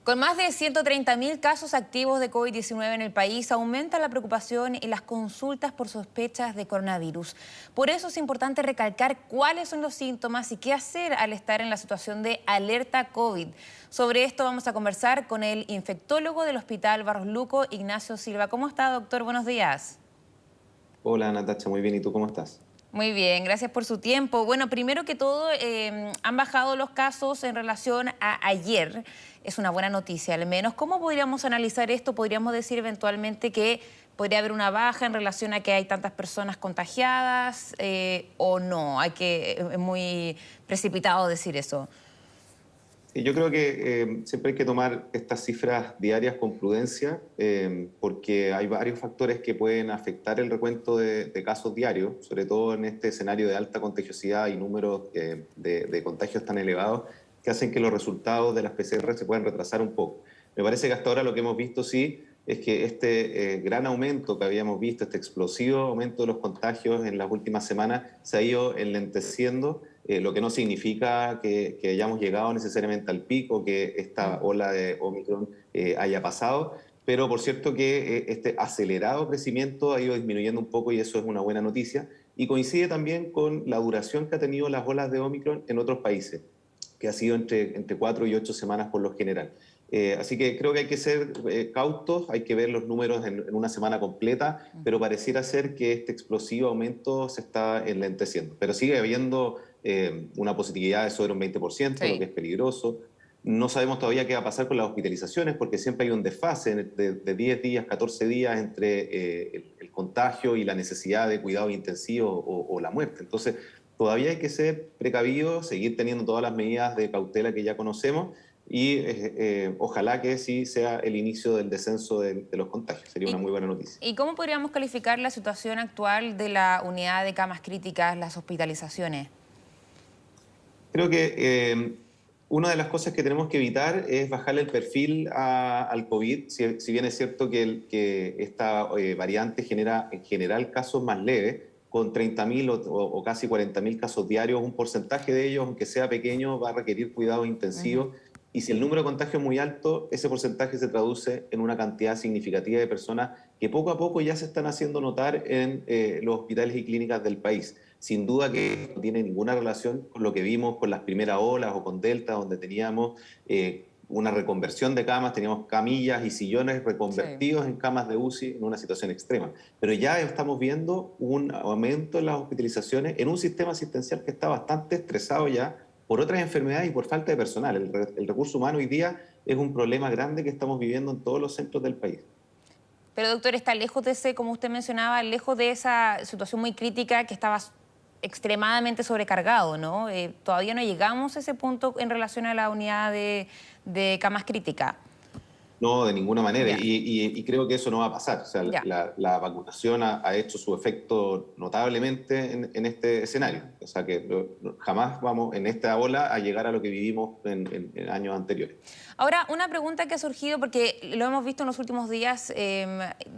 Con más de 130.000 casos activos de COVID-19 en el país, aumenta la preocupación y las consultas por sospechas de coronavirus. Por eso es importante recalcar cuáles son los síntomas y qué hacer al estar en la situación de alerta COVID. Sobre esto vamos a conversar con el infectólogo del Hospital Barros Luco, Ignacio Silva. ¿Cómo está, doctor? Buenos días. Hola Natacha, muy bien. ¿Y tú cómo estás? Muy bien, gracias por su tiempo. Bueno, primero que todo, han bajado los casos en relación a ayer. Es una buena noticia, al menos. ¿Cómo podríamos analizar esto? ¿Podríamos decir eventualmente que podría haber una baja en relación a que hay tantas personas contagiadas o no? Es muy precipitado decir eso. Sí, yo creo que siempre hay que tomar estas cifras diarias con prudencia porque hay varios factores que pueden afectar el recuento de casos diarios, sobre todo en este escenario de alta contagiosidad y números de contagios tan elevados que hacen que los resultados de las PCR se puedan retrasar un poco. Me parece que hasta ahora lo que hemos visto sí es que este gran aumento que habíamos visto, este explosivo aumento de los contagios en las últimas semanas se ha ido enlenteciendo, lo que no significa que hayamos llegado necesariamente al pico, que esta ola de Omicron haya pasado, pero por cierto que este acelerado crecimiento ha ido disminuyendo un poco y eso es una buena noticia y coincide también con la duración que ha tenido las olas de Omicron en otros países, que ha sido entre 4 y 8 semanas por lo general. Así que creo que hay que ser cautos, hay que ver los números en una semana completa, pero pareciera ser que este explosivo aumento se está enlenteciendo. Pero sigue habiendo una positividad de sobre un 20%, lo que Sí. es peligroso. No sabemos todavía qué va a pasar con las hospitalizaciones, porque siempre hay un desfase de 10 días, 14 días entre el contagio y la necesidad de cuidados intensivos o la muerte. Entonces, todavía hay que ser precavidos, seguir teniendo todas las medidas de cautela que ya conocemos y ojalá que sí sea el inicio del descenso de los contagios. Sería una ¿Y, muy buena noticia. y cómo podríamos calificar la situación actual de la unidad de camas críticas, las hospitalizaciones? Creo que una de las cosas que tenemos que evitar es bajarle el perfil al COVID, si bien es cierto que esta variante genera en general casos más leves, con 30.000 o casi 40.000 casos diarios, un porcentaje de ellos, aunque sea pequeño, va a requerir cuidados intensivos. Y si el número de contagios es muy alto, ese porcentaje se traduce en una cantidad significativa de personas que poco a poco ya se están haciendo notar en los hospitales y clínicas del país. Sin duda que no tiene ninguna relación con lo que vimos con las primeras olas o con Delta, donde teníamos una reconversión de camas, teníamos camillas y sillones Sí. reconvertidos en camas de UCI en una situación extrema. Pero ya estamos viendo un aumento en las hospitalizaciones en un sistema asistencial que está bastante estresado ya por otras enfermedades y por falta de personal. El recurso humano hoy día es un problema grande que estamos viviendo en todos los centros del país. Pero doctor, está lejos de ese, como usted mencionaba, lejos de esa situación muy crítica que estaba extremadamente sobrecargado, ¿no? Todavía no llegamos a ese punto en relación a la unidad de camas críticas. No, de ninguna manera. Ya, Y creo que eso no va a pasar. O sea, ya. la vacunación ha hecho su efecto notablemente en este escenario. O sea, que jamás vamos en esta ola a llegar a lo que vivimos en años anteriores. Ahora, una pregunta que ha surgido, porque lo hemos visto en los últimos días,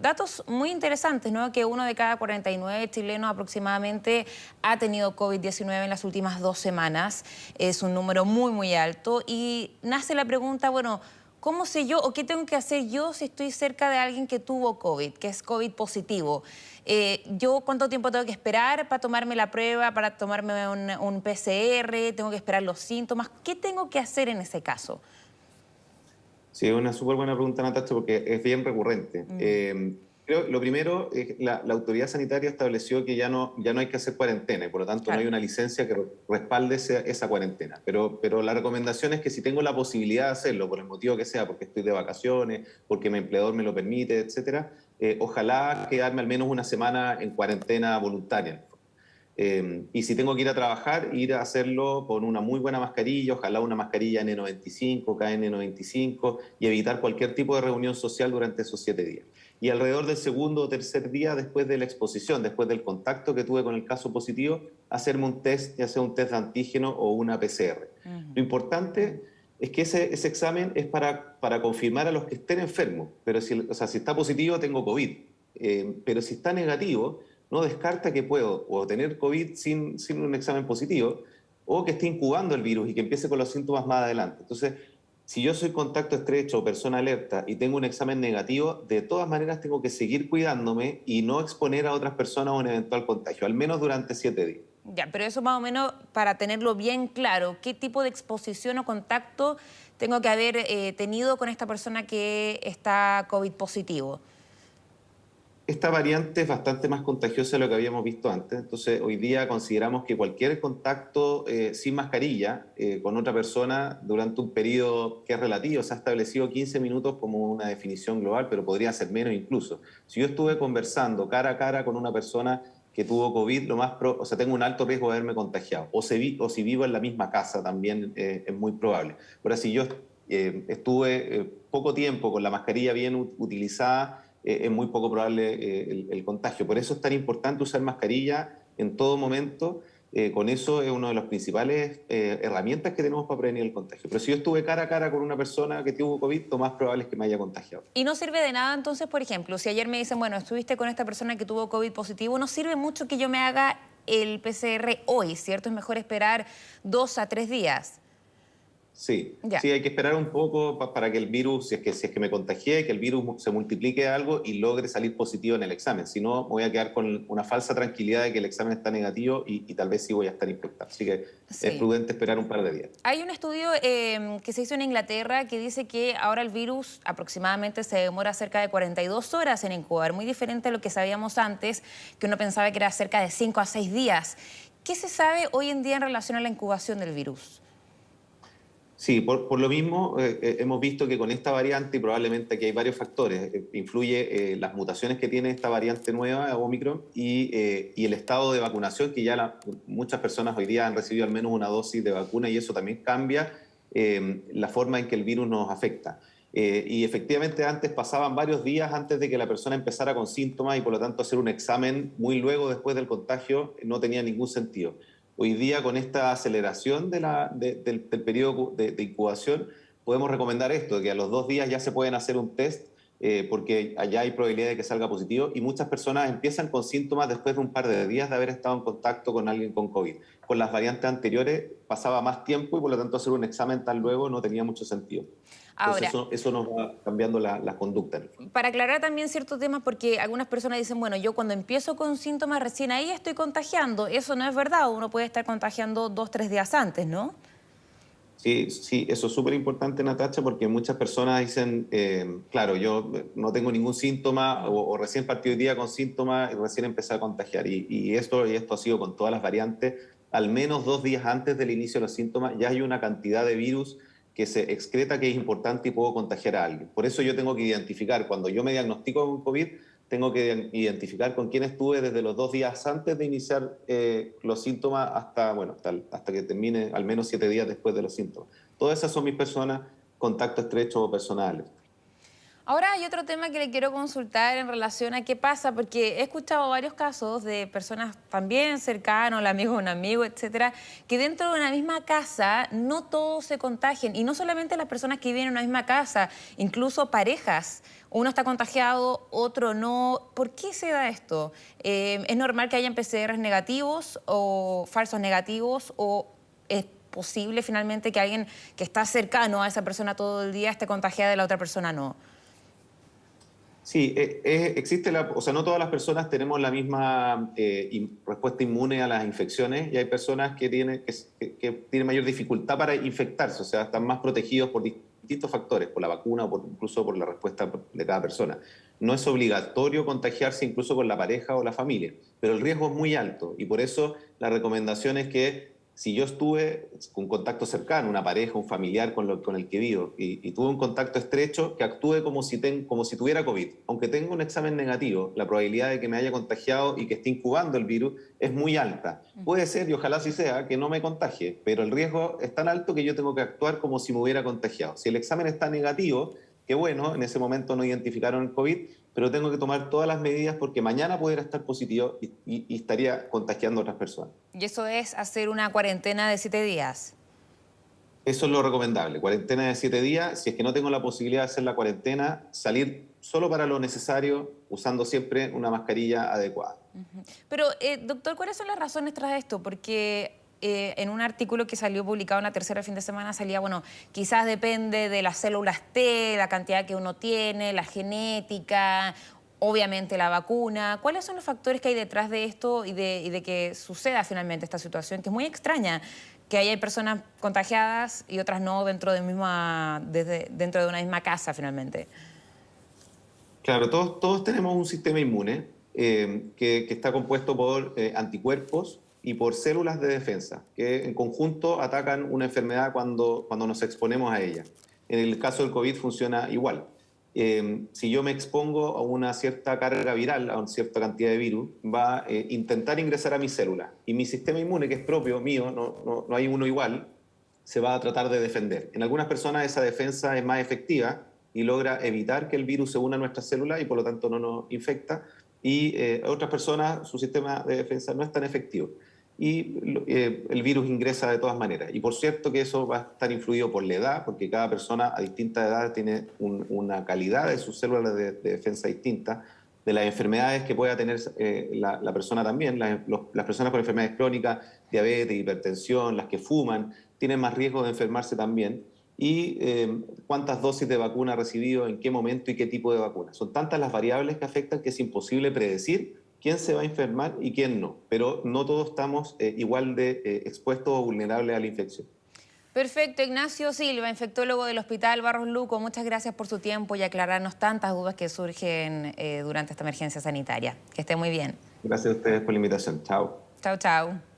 datos muy interesantes, ¿no? Que 1 de cada 49 chilenos aproximadamente ha tenido COVID-19 en las últimas 2 semanas. Es un número muy, muy alto. Y nace la pregunta, bueno, ¿cómo sé yo o qué tengo que hacer yo si estoy cerca de alguien que tuvo COVID, que es COVID positivo? ¿Yo cuánto tiempo tengo que esperar para tomarme la prueba, para tomarme un PCR? ¿Tengo que esperar los síntomas? ¿Qué tengo que hacer en ese caso? Sí, es una súper buena pregunta, Natacha, porque es bien recurrente. Creo, lo primero, la autoridad sanitaria estableció que ya no hay que hacer cuarentena y por lo tanto no hay Claro. una licencia que respalde esa cuarentena. Pero la recomendación es que si tengo la posibilidad de hacerlo, por el motivo que sea, porque estoy de vacaciones, porque mi empleador me lo permite, etcétera, ojalá quedarme al menos una semana en cuarentena voluntaria. Y si tengo que ir a trabajar, ir a hacerlo con una muy buena mascarilla, ojalá una mascarilla N95, KN95, y evitar cualquier tipo de reunión social durante esos 7 días. Y alrededor del segundo o tercer día, después de la exposición, después del contacto que tuve con el caso positivo, hacerme un test, ya sea un test de antígeno o una PCR. Lo importante es que ese examen es para confirmar a los que estén enfermos, pero o sea, si está positivo tengo COVID, pero si está negativo no descarta que puedo o tener COVID sin un examen positivo o que esté incubando el virus y que empiece con los síntomas más adelante. Entonces, Si yo soy contacto estrecho o persona alerta y tengo un examen negativo, de todas maneras tengo que seguir cuidándome y no exponer a otras personas a un eventual contagio, al menos durante 7 días. Ya, pero eso más o menos para tenerlo bien claro, ¿qué tipo de exposición o contacto tengo que haber tenido con esta persona que está COVID positivo? Esta variante es bastante más contagiosa de lo que habíamos visto antes, entonces hoy día consideramos que cualquier contacto sin mascarilla con otra persona durante un periodo que es relativo, se ha establecido 15 minutos como una definición global, pero podría ser menos incluso. Si yo estuve conversando cara a cara con una persona que tuvo COVID, o sea, tengo un alto riesgo de haberme contagiado, o si vivo en la misma casa también es muy probable. Ahora, si yo estuve poco tiempo con la mascarilla bien utilizada, es muy poco probable el contagio. Por eso es tan importante usar mascarilla en todo momento. Con eso es una de las principales herramientas que tenemos para prevenir el contagio. Pero si yo estuve cara a cara con una persona que tuvo COVID, lo más probable es que me haya contagiado. Y no sirve de nada entonces, por ejemplo, si ayer me dicen, bueno, estuviste con esta persona que tuvo COVID positivo, no sirve mucho que yo me haga el PCR hoy, ¿cierto? Es mejor esperar 2 a 3 días. Sí, Ya. sí, hay que esperar un poco para que el virus, si es que me contagié, que el virus se multiplique algo y logre salir positivo en el examen. Si no, me voy a quedar con una falsa tranquilidad de que el examen está negativo y tal vez sí voy a estar infectado. Así que es Sí. prudente esperar un par de días. Hay un estudio que se hizo en Inglaterra que dice que ahora el virus aproximadamente se demora cerca de 42 horas en incubar, muy diferente a lo que sabíamos antes, que uno pensaba que era cerca de 5 a 6 días. ¿Qué se sabe hoy en día en relación a la incubación del virus? Sí, por lo mismo hemos visto que con esta variante, y probablemente aquí hay varios factores, influye las mutaciones que tiene esta variante nueva, Omicron, y el estado de vacunación, que ya muchas personas hoy día han recibido al menos una dosis de vacuna y eso también cambia la forma en que el virus nos afecta. Y efectivamente antes pasaban varios días antes de que la persona empezara con síntomas y por lo tanto hacer un examen muy luego después del contagio no tenía ningún sentido. Hoy día, con esta aceleración del periodo de incubación, podemos recomendar esto, que a los 2 días ya se pueden hacer un test porque allá hay probabilidad de que salga positivo y muchas personas empiezan con síntomas después de un par de días de haber estado en contacto con alguien con COVID. Con las variantes anteriores pasaba más tiempo y por lo tanto hacer un examen tan luego no tenía mucho sentido. Entonces Ahora, eso nos va cambiando la conducta. para aclarar también ciertos temas, porque algunas personas dicen, bueno, yo cuando empiezo con síntomas recién ahí estoy contagiando. Eso no es verdad, uno puede estar contagiando 2 o 3 días antes, ¿no? Sí, sí, eso es súper importante, Natacha, porque muchas personas dicen, claro, yo no tengo ningún síntoma o recién partí hoy día con síntomas y recién empecé a contagiar. Y esto ha sido con todas las variantes. Al menos 2 días antes del inicio de los síntomas ya hay una cantidad de virus que se excreta que es importante y puedo contagiar a alguien. Por eso yo tengo que identificar, cuando yo me diagnostico con COVID, tengo que identificar con quién estuve desde los 2 días antes de iniciar los síntomas hasta, bueno, hasta que termine al menos 7 días después de los síntomas. Todas esas son mis personas, contacto estrecho o personales. Ahora hay otro tema que le quiero consultar en relación a qué pasa, porque he escuchado varios casos de personas también cercanos, el amigo de un amigo, etcétera, que dentro de una misma casa no todos se contagian, y no solamente las personas que viven en una misma casa, incluso parejas. Uno está contagiado, otro no. ¿Por qué se da esto? ¿Es normal que hayan PCRs negativos o falsos negativos o es posible finalmente que alguien que está cercano a esa persona todo el día esté contagiada y la otra persona no? Sí, existe o sea, no todas las personas tenemos la misma respuesta inmune a las infecciones y hay personas que tienen mayor dificultad para infectarse, o sea, están más protegidos por distintos factores, por la vacuna o incluso por la respuesta de cada persona. No es obligatorio contagiarse incluso con la pareja o la familia, pero el riesgo es muy alto y por eso la recomendación es que si yo estuve con contacto cercano, una pareja, un familiar con el que vivo, y tuve un contacto estrecho, que actúe como si tuviera COVID. Aunque tenga un examen negativo, la probabilidad de que me haya contagiado y que esté incubando el virus es muy alta. Puede ser, y ojalá así sea, que no me contagie, pero el riesgo es tan alto que yo tengo que actuar como si me hubiera contagiado. Si el examen está negativo, que bueno, en ese momento no identificaron el COVID, pero tengo que tomar todas las medidas porque mañana pudiera estar positivo y estaría contagiando a otras personas. Y eso es hacer una cuarentena de 7 días. Eso es lo recomendable, cuarentena de 7 días. Si es que no tengo la posibilidad de hacer la cuarentena, salir solo para lo necesario, usando siempre una mascarilla adecuada. Pero, doctor, ¿cuáles son las razones tras esto? Porque en un artículo que salió publicado en La Tercera el fin de semana salía, bueno, quizás depende de las células T, la cantidad que uno tiene, la genética, obviamente la vacuna. ¿Cuáles son los factores que hay detrás de esto y de que suceda finalmente esta situación, que es muy extraña, que hay personas contagiadas y otras no dentro de una misma casa finalmente? Claro, todos tenemos un sistema inmune que está compuesto por anticuerpos y por células de defensa, que en conjunto atacan una enfermedad cuando nos exponemos a ella. En el caso del COVID funciona igual. Si yo me expongo a una cierta carga viral, a una cierta cantidad de virus, va a intentar ingresar a mi célula. Y mi sistema inmune, que es propio, mío, no hay uno igual, se va a tratar de defender. En algunas personas esa defensa es más efectiva y logra evitar que el virus se una a nuestras células y por lo tanto no nos infecta. Y otras personas, su sistema de defensa no es tan efectivo. Y el virus ingresa de todas maneras. Y por cierto que eso va a estar influido por la edad, porque cada persona a distinta edad tiene una calidad de sus células de defensa distinta, de las enfermedades que pueda tener la persona también. Las personas con enfermedades crónicas, diabetes, hipertensión, las que fuman, tienen más riesgo de enfermarse también. Y cuántas dosis de vacuna ha recibido, en qué momento y qué tipo de vacuna. Son tantas las variables que afectan que es imposible predecir quién se va a enfermar y quién no. Pero no todos estamos igual de expuestos o vulnerables a la infección. Perfecto, Ignacio Silva, infectólogo del Hospital Barros Luco, muchas gracias por su tiempo y aclararnos tantas dudas que surgen durante esta emergencia sanitaria. Que esté muy bien. Gracias a ustedes por la invitación. Chao. Chao, chao.